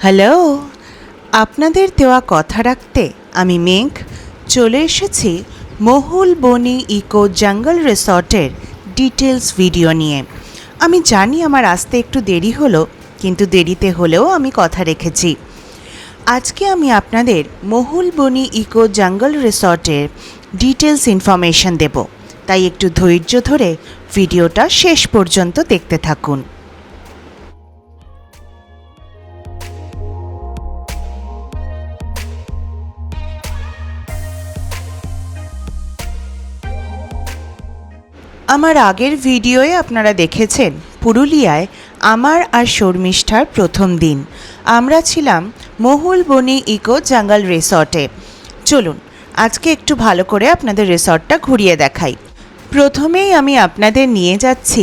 Hello, আপনাদের দেওয়া কথা রাখতে আমি মেঘ চলে এসেছি মহুল বনি ইকো জঙ্গল রিসর্টের ডিটেলস ভিডিও নিয়ে। আমি জানি আমার আসতে একটু দেরি হলো, কিন্তু দেরিতে হলেও আমি কথা রেখেছি। আজকে আমি আপনাদের মহুল বনি ইকো জঙ্গল রিসর্টের ডিটেলস ইনফরমেশন দেব, তাই একটু ধৈর্য ধরে ভিডিওটা শেষ পর্যন্ত দেখতে থাকুন। আমার আগের ভিডিওয়ে আপনারা দেখেছেন পুরুলিয়ায় আমার আর শর্মিষ্ঠার প্রথম দিন। আমরা ছিলাম মহুল বনি ইকো জঙ্গল রিসর্টে। চলুন আজকে একটু ভালো করে আপনাদের রিসর্টটা ঘুরিয়ে দেখাই। প্রথমেই আমি আপনাদের নিয়ে যাচ্ছি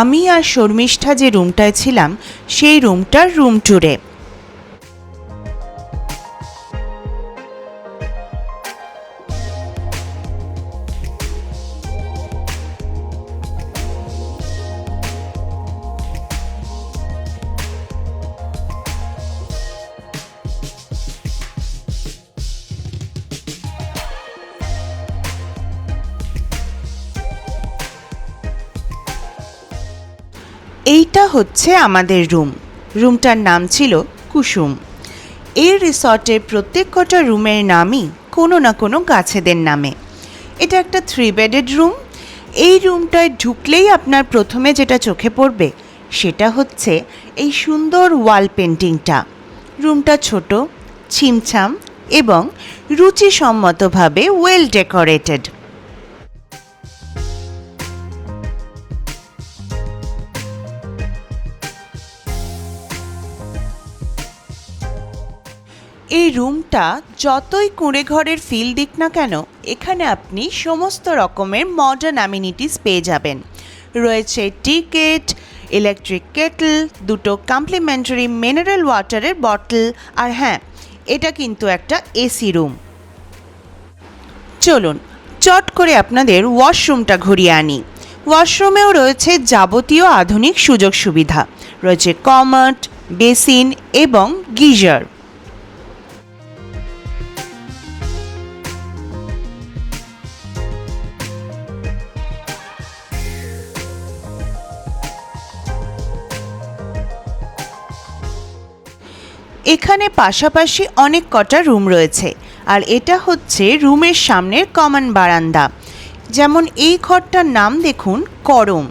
আমি আর শর্মিষ্ঠা যে রুমটায় ছিলাম সেই রুমটার রুম ট্যুরে। এইটা হচ্ছে আমাদের রুমটার নাম ছিল কুসুম। এই রিসর্টের প্রত্যেক কটা রুমের নামই কোনো না কোনো গাছেদের নামে। এটা একটা 3 বেডেড রুম। এই রুমটায় ঢুকলেই আপনার প্রথমে যেটা চোখে পড়বে সেটা হচ্ছে এই সুন্দর ওয়াল পেন্টিংটা। রুমটা ছোট, ছিমছাম এবং রুচিসম্মতভাবে ওয়েল ডেকোরেটেড। এই রুমটা যতই কুঁড়ে ঘরের ফিল দিক না কেন, এখানে আপনি সমস্ত রকমের মডার্ন অ্যামিনিটিস পেয়ে যাবেন। রয়েছে টিকেট, ইলেকট্রিক কেটল, 2টো কমপ্লিমেন্টারি মিনারেল ওয়াটারের বটল, আর হ্যাঁ, এটা কিন্তু একটা এসি রুম। চলুন চট করে আপনাদের ওয়াশরুমটা ঘুরিয়ে আনি। ওয়াশরুমেও রয়েছে যাবতীয় আধুনিক সুযোগ সুবিধা। রয়েছে কমোড, বেসিন এবং গিজার। এখানে পাশাপাশি অনেক কটা রুম রয়েছে, আর এটা হচ্ছে রুমের সামনের কমন বারান্দা। যেমন এই ঘরটার নাম দেখুন করম।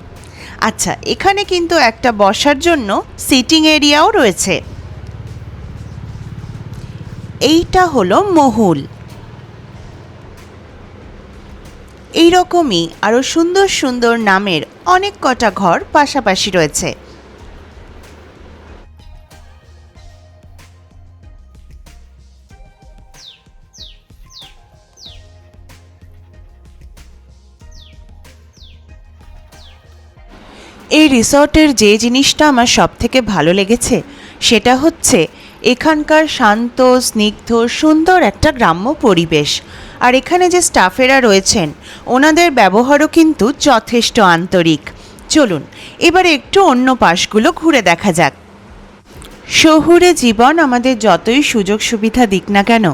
আচ্ছা, এখানে কিন্তু একটা বসার জন্য সিটিং এরিয়াও রয়েছে। এইটা হলো মহুল। এইরকমই আরও সুন্দর সুন্দর নামের অনেক কটা ঘর পাশাপাশি রয়েছে। এই রিসর্টের যে জিনিসটা আমার সবথেকে ভালো লেগেছে সেটা হচ্ছে এখানকার শান্ত, স্নিগ্ধ, সুন্দর একটা গ্রাম্য পরিবেশ। আর এখানে যে স্টাফেরা রয়েছেন ওনাদের ব্যবহারও কিন্তু যথেষ্ট আন্তরিক। চলুন এবারে একটু অন্য পাশগুলো ঘুরে দেখা যাক। শহুরে জীবন আমাদের যতই সুযোগ সুবিধা দিক না কেন,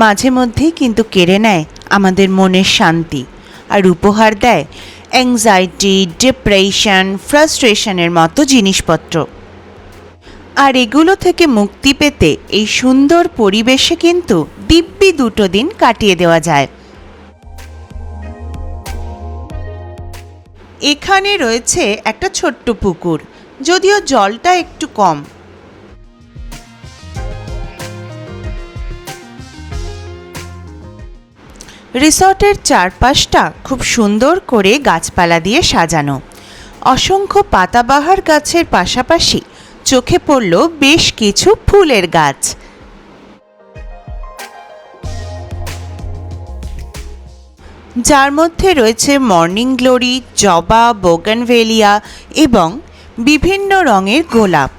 মাঝে মধ্যেই কিন্তু কেড়ে নেয় আমাদের মনের শান্তি, আর উপহার দেয় অ্যাংজাইটি, ডিপ্রেশন, ফ্রাস্ট্রেশনের মতো জিনিসপত্র। আর এগুলো থেকে মুক্তি পেতে এই সুন্দর পরিবেশে কিন্তু দিব্যি 2টো দিন কাটিয়ে দেওয়া যায়। এখানে রয়েছে একটা ছোট্ট পুকুর, যদিও জলটা একটু কম। রিসর্টের চারপাশটা খুব সুন্দর করে গাছপালা দিয়ে সাজানো। অসংখ্য পাতাবাহার গাছের পাশাপাশি চোখে পড়ল বেশ কিছু ফুলের গাছ। যার মধ্যে রয়েছে মর্নিং গ্লোরি, জবা, বোগানভেলিয়া এবং বিভিন্ন রঙের গোলাপ।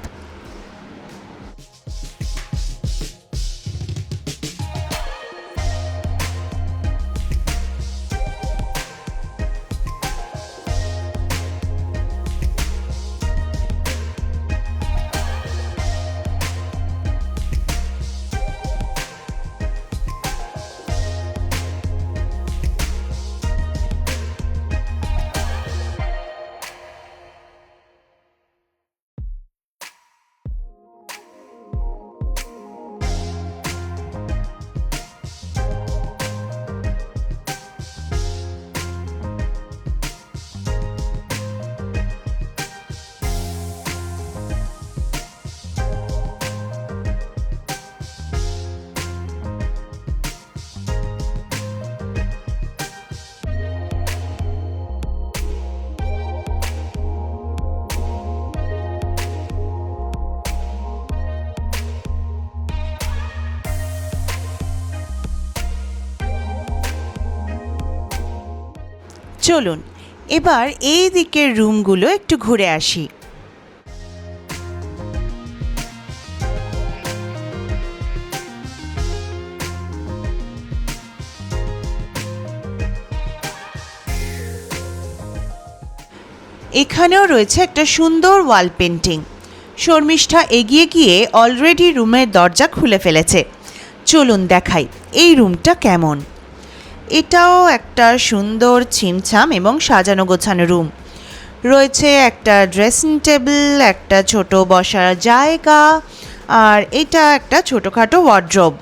চলুন এবার এই দিকের রুমগুলো একটু ঘুরে আসি। এখানেও রয়েছে একটা সুন্দর ওয়াল পেন্টিং। শর্মিষ্ঠা এগিয়ে গিয়ে অলরেডি রুমের দরজা খুলে ফেলেছে। চলুন দেখাই এই রুমটা কেমন। এটাও একটা সুন্দর ছিমছাম এবং সাজানো গোছানো রুম। রয়েছে একটা ড্রেসিং টেবিল, একটা ছোট বসার জায়গা, আর এটা একটা ছোটোখাটো ওয়ার্ড্রোব।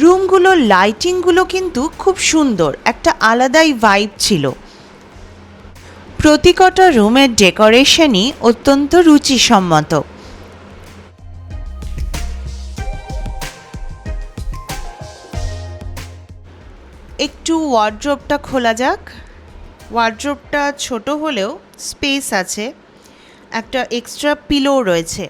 রুমগুলোর লাইটিংগুলো কিন্তু খুব সুন্দর, একটা আলাদাই ভাইব ছিল। প্রতিকটা রুমের ডেকোরেশনই অত্যন্ত রুচিসম্মত। একটু ওয়ার্ড্রোবটা খোলা যাক। ওয়ার্ড্রোবটা ছোট হলেও স্পেস আছে। একটা এক্সট্রা পিলো রয়েছে,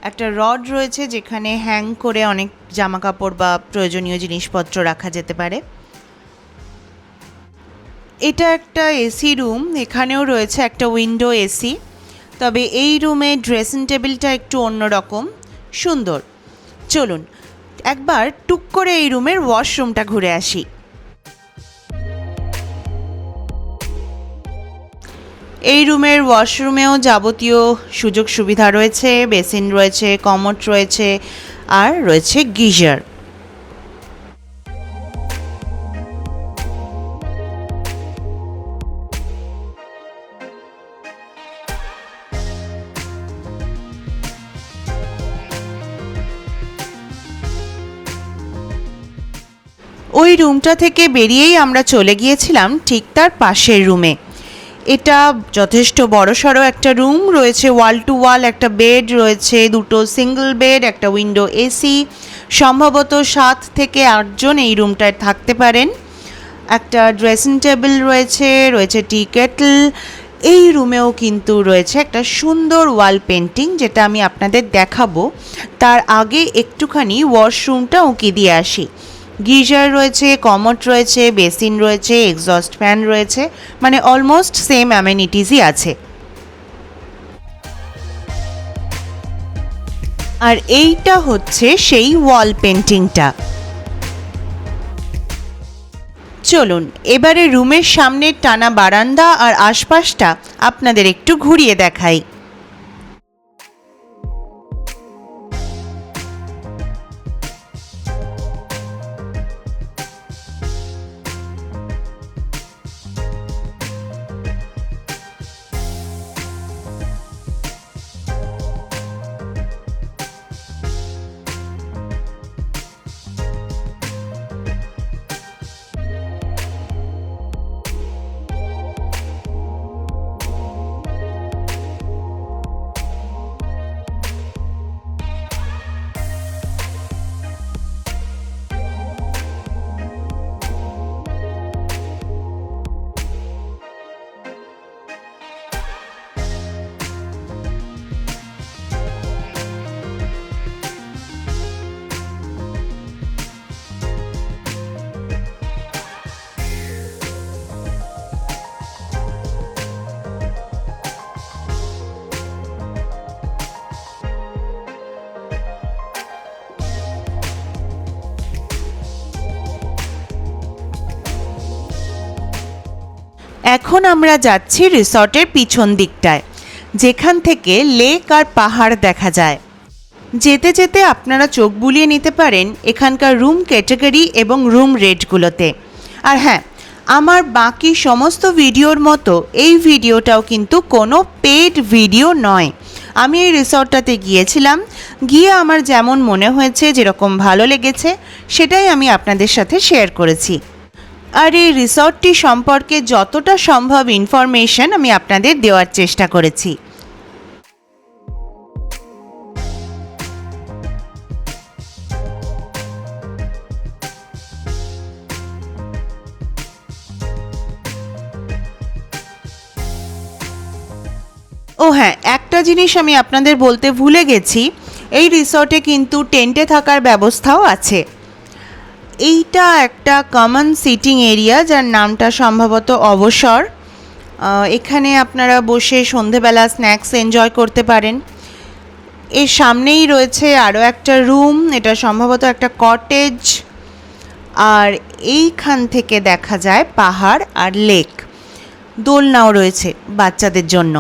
একটা রড রয়েছে যেখানে হ্যাং করে অনেক জামাকাপড় বা প্রয়োজনীয় জিনিসপত্র রাখা যেতে পারে। এটা একটা এসি রুম, এখানেও রয়েছে একটা উইন্ডো এসি। তবে এই রুমে ড্রেসিং টেবিলটা একটু অন্যরকম, সুন্দর। চলুন একবার টুক করে এই রুমের ওয়াশরুমটা ঘুরে আসি। এই রুমের ওয়াশরুমেও যাবতীয় সুযোগ সুবিধা রয়েছে, বেসিন রয়েছে, কমোড রয়েছে, আর রয়েছে গিজার। ওই রুমটা থেকে বেরিয়েই আমরা চলে গিয়েছিলাম ঠিক তার পাশের রুমে। এটা যথেষ্ট বড়সড় একটা রুম, রয়েছে ওয়াল টু ওয়াল একটা বেড রয়েছে, দুটো সিঙ্গল বেড, একটা উইন্ডো এসি। সম্ভবত 7 থেকে 8 জন এই রুমটায় থাকতে পারেন। একটা ড্রেসিং টেবিল রয়েছে, রয়েছে টি কেটল। এই রুমেও কিন্তু রয়েছে একটা সুন্দর ওয়াল পেন্টিং, যেটা আমি আপনাদের দেখাবো। তার আগে একটুখানি ওয়াশরুমটা উঁকি দিয়ে আসি। গিজার রয়েছে, কমোড রয়েছে, বেসিন রয়েছে, এক্সস্ট ফ্যান রয়েছে, মানে অলমোস্ট সেম অ্যামেনিটিসই আছে। আর এইটা হচ্ছে সেই ওয়াল পেন্টিংটা। চলুন এবারে রুমের সামনের টানা বারান্দা আর আশপাশটা আপনাদের একটু ঘুরিয়ে দেখাই। এখন আমরা যাচ্ছি রিসর্টের পিছন দিকটায়, যেখান থেকে লেক আর পাহাড় দেখা যায়। যেতে যেতে আপনারা চোখ বুলিয়ে নিতে পারেন এখানকার রুম ক্যাটাগরি এবং রুম রেটগুলোতে। আর হ্যাঁ, আমার বাকি সমস্ত ভিডিওর মতো এই ভিডিওটাও কিন্তু কোনো পেড ভিডিও নয়। আমি এই রিসর্টটাতে গিয়েছিলাম, গিয়ে আমার যেমন মনে হয়েছে, যেরকম ভালো লেগেছে, সেটাই আমি আপনাদের সাথে শেয়ার করেছি। আর এই রিসর্টটি সম্পর্কে যতটা সম্ভব ইনফরমেশন আমি আপনাদের দেওয়ার চেষ্টা করেছি। ও হ্যাঁ, একটা জিনিস আমি আপনাদের বলতে ভুলে গেছি, এই রিসর্টে কিন্তু টেন্টে থাকার ব্যবস্থাও আছে। এইটা একটা কমন সিটিং এরিয়া, যার নামটা সম্ভবত অবসর। এখানে আপনারা বসে সন্ধেবেলা স্ন্যাক্স এনজয় করতে পারেন। এর সামনেই রয়েছে আরও একটা রুম, এটা সম্ভবত একটা কটেজ। আর এইখান থেকে দেখা যায় পাহাড় আর লেক। দোলনাও রয়েছে বাচ্চাদের জন্য,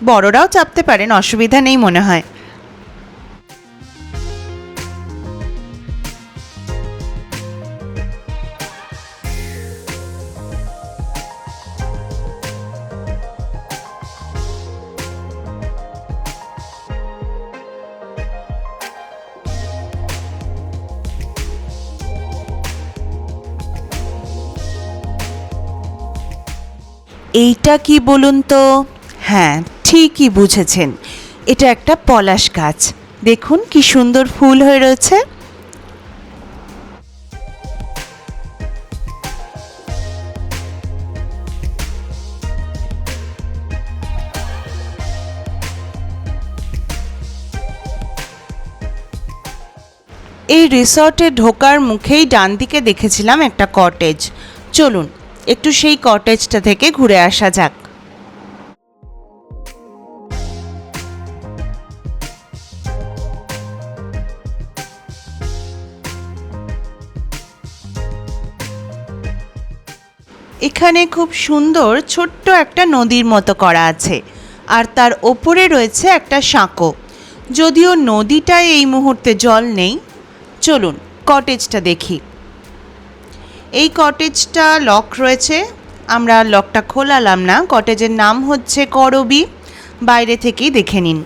বড়রাও চাপতে পারেন, অসুবিধা নেই মনে হয়। এইটা কি বলুন তো? হ্যাঁ, ঠিকই বুঝেছেন, এটা একটা পলাশ গাছ। দেখুন কি সুন্দর ফুল হয়ে রয়েছে। এই রিসর্টে ঢোকার মুখেই ডান দিকে দেখেছিলাম একটা কটেজ। চলুন একটু সেই কটেজটা থেকে ঘুরে আসা যাক। এখানে খুব সুন্দর ছোট্ট একটা নদীর মতো করা আছে, আর তার ওপরে রয়েছে একটা সাঁকো। যদিও নদীটায় এই মুহূর্তে জল নেই। চলুন কটেজটা দেখি। এই কটেজটা লক রয়েছে, আমরা লকটা খোলালাম না। কটেজের নাম হচ্ছে করবি, বাইরে থেকেই দেখে নিন।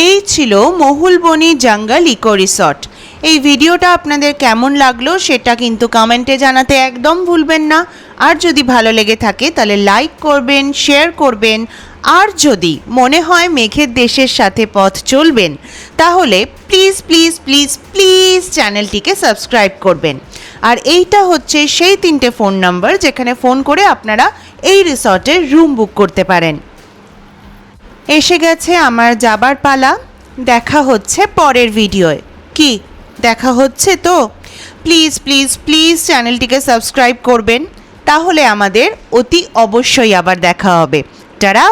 এই ছিল মহুলবনি জঙ্গল ইকো রিসর্ট। এই ভিডিওটা আপনাদের কেমন লাগলো সেটা কিন্তু কমেন্টে জানাতে একদম ভুলবেন না। আর যদি ভালো লেগে থাকে তাহলে লাইক করবেন, শেয়ার করবেন। আর যদি মনে হয় মেঘের দেশের সাথে পথ চলবেন, তাহলে প্লিজ প্লিজ প্লিজ প্লিজ চ্যানেলটিকে সাবস্ক্রাইব করবেন। আর এইটা হচ্ছে সেই 3টে ফোন নাম্বার যেখানে ফোন করে আপনারা এই রিসর্টের রুম বুক করতে পারেন। এসে গেছে আমার যাবার পালা। দেখা হচ্ছে পরের ভিডিওয়। কি দেখা হচ্ছে তো? প্লিজ প্লিজ প্লিজ চ্যানেলটিকে সাবস্ক্রাইব করবেন, তাহলে আমাদের অতি অবশ্যই আবার দেখা হবে। টাটা।